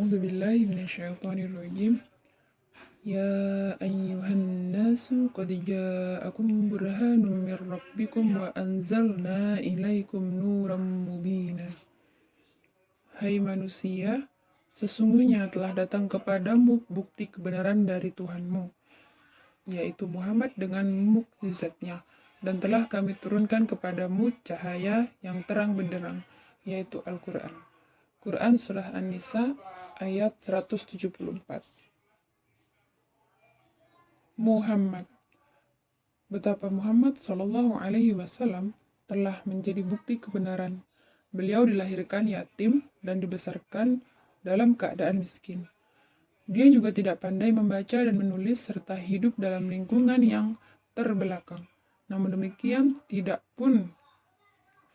أعوذ بالله من الشيطان الرجيم. يا أيها الناس قد جاءكم برهان من ربكم وأنزلنا إليكم نورا مبينا. Hai manusia, sesungguhnya telah datang kepadamu bukti kebenaran dari Tuhanmu, yaitu Muhammad dengan mukjizatnya, dan telah kami turunkan kepadamu cahaya yang terang benderang, yaitu Al-Quran. Quran Surah An-Nisa ayat 174. Muhammad. Betapa Muhammad SAW telah menjadi bukti kebenaran. Beliau dilahirkan yatim dan dibesarkan dalam keadaan miskin. Dia juga tidak pandai membaca dan menulis serta hidup dalam lingkungan yang terbelakang. Namun demikian, tidak pun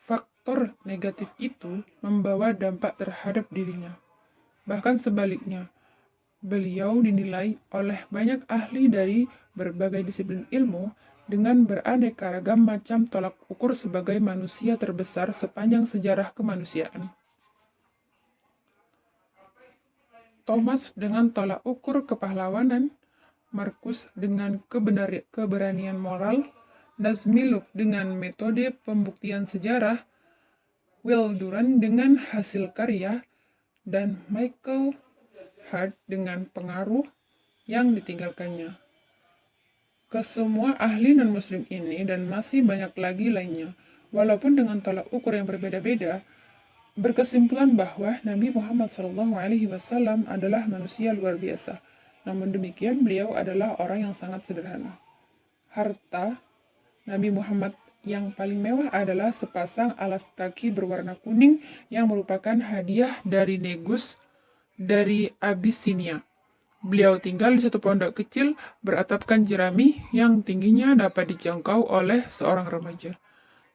faktor negatif itu membawa dampak terhadap dirinya. Bahkan sebaliknya, beliau dinilai oleh banyak ahli dari berbagai disiplin ilmu dengan beraneka ragam macam tolak ukur sebagai manusia terbesar sepanjang sejarah kemanusiaan. Thomas dengan tolak ukur kepahlawanan, Markus dengan keberanian moral, Nazmiluk dengan metode pembuktian sejarah, Will Durant dengan hasil karya, dan Michael Hart dengan pengaruh yang ditinggalkannya. Kesemua ahli non-muslim ini dan masih banyak lagi lainnya, walaupun dengan tolak ukur yang berbeda-beda, berkesimpulan bahwa Nabi Muhammad SAW adalah manusia luar biasa. Namun demikian, beliau adalah orang yang sangat sederhana. Harta Nabi Muhammad yang paling mewah adalah sepasang alas kaki berwarna kuning yang merupakan hadiah dari Negus dari Abyssinia. Beliau tinggal di satu pondok kecil beratapkan jerami yang tingginya dapat dijangkau oleh seorang remaja.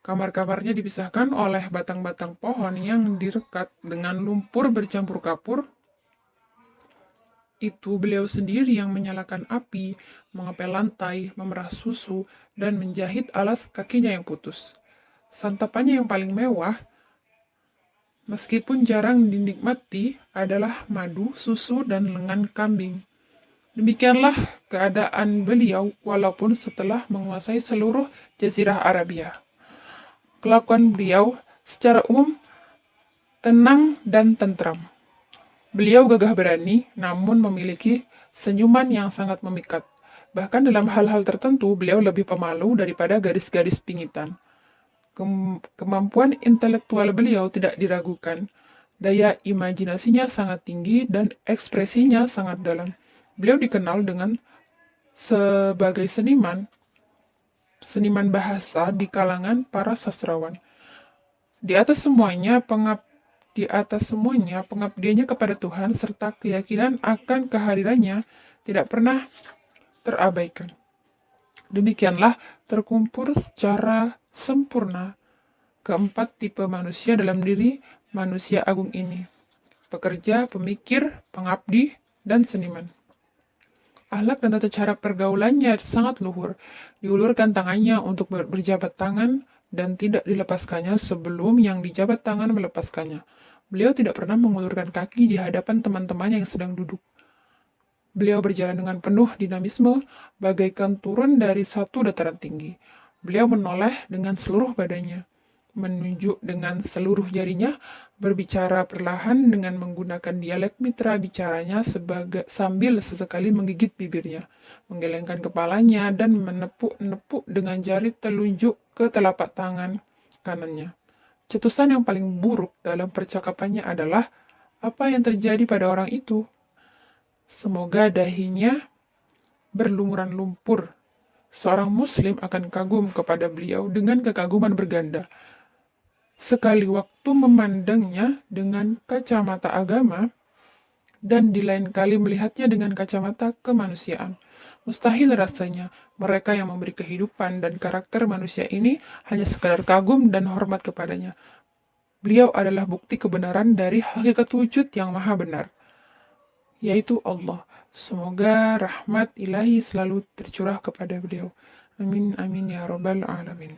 Kamar-kamarnya dipisahkan oleh batang-batang pohon yang direkat dengan lumpur bercampur kapur. Itu beliau sendiri yang menyalakan api, mengepel lantai, memerah susu, dan menjahit alas kakinya yang putus. Santapannya yang paling mewah, meskipun jarang dinikmati, adalah madu, susu, dan lengan kambing. Demikianlah keadaan beliau walaupun setelah menguasai seluruh jazirah Arabia. Kelakuan beliau secara umum tenang dan tentram. Beliau gagah berani, namun memiliki senyuman yang sangat memikat. Bahkan dalam hal-hal tertentu, beliau lebih pemalu daripada gadis-gadis pingitan. Kemampuan intelektual beliau tidak diragukan. Daya imajinasinya sangat tinggi dan ekspresinya sangat dalam. Beliau dikenal sebagai seniman bahasa di kalangan para sastrawan. Di atas semuanya, pengabdiannya kepada Tuhan serta keyakinan akan kehadirannya tidak pernah terabaikan. Demikianlah terkumpul secara sempurna keempat tipe manusia dalam diri manusia agung ini: pekerja, pemikir, pengabdi, dan seniman. Akhlak dan tata cara pergaulannya sangat luhur. Diulurkan tangannya untuk berjabat tangan dan tidak dilepaskannya sebelum yang dijabat tangan melepaskannya. Beliau tidak pernah mengulurkan kaki di hadapan teman-teman yang sedang duduk. Beliau berjalan dengan penuh dinamisme, bagaikan turun dari satu dataran tinggi. Beliau menoleh dengan seluruh badannya, menunjuk dengan seluruh jarinya, berbicara perlahan dengan menggunakan dialek mitra bicaranya sambil sesekali menggigit bibirnya, menggelengkan kepalanya, dan menepuk-nepuk dengan jari telunjuk ke telapak tangan kanannya. Cetusan yang paling buruk dalam percakapannya adalah, apa yang terjadi pada orang itu? Semoga dahinya berlumuran lumpur. Seorang muslim akan kagum kepada beliau dengan kekaguman berganda. Sekali waktu memandangnya dengan kacamata agama, dan di lain kali melihatnya dengan kacamata kemanusiaan. Mustahil rasanya mereka yang memberi kehidupan dan karakter manusia ini hanya sekadar kagum dan hormat kepadanya. Beliau adalah bukti kebenaran dari hakikat wujud yang maha benar, yaitu Allah. Semoga rahmat ilahi selalu tercurah kepada beliau. Amin, amin, ya rabbal alamin.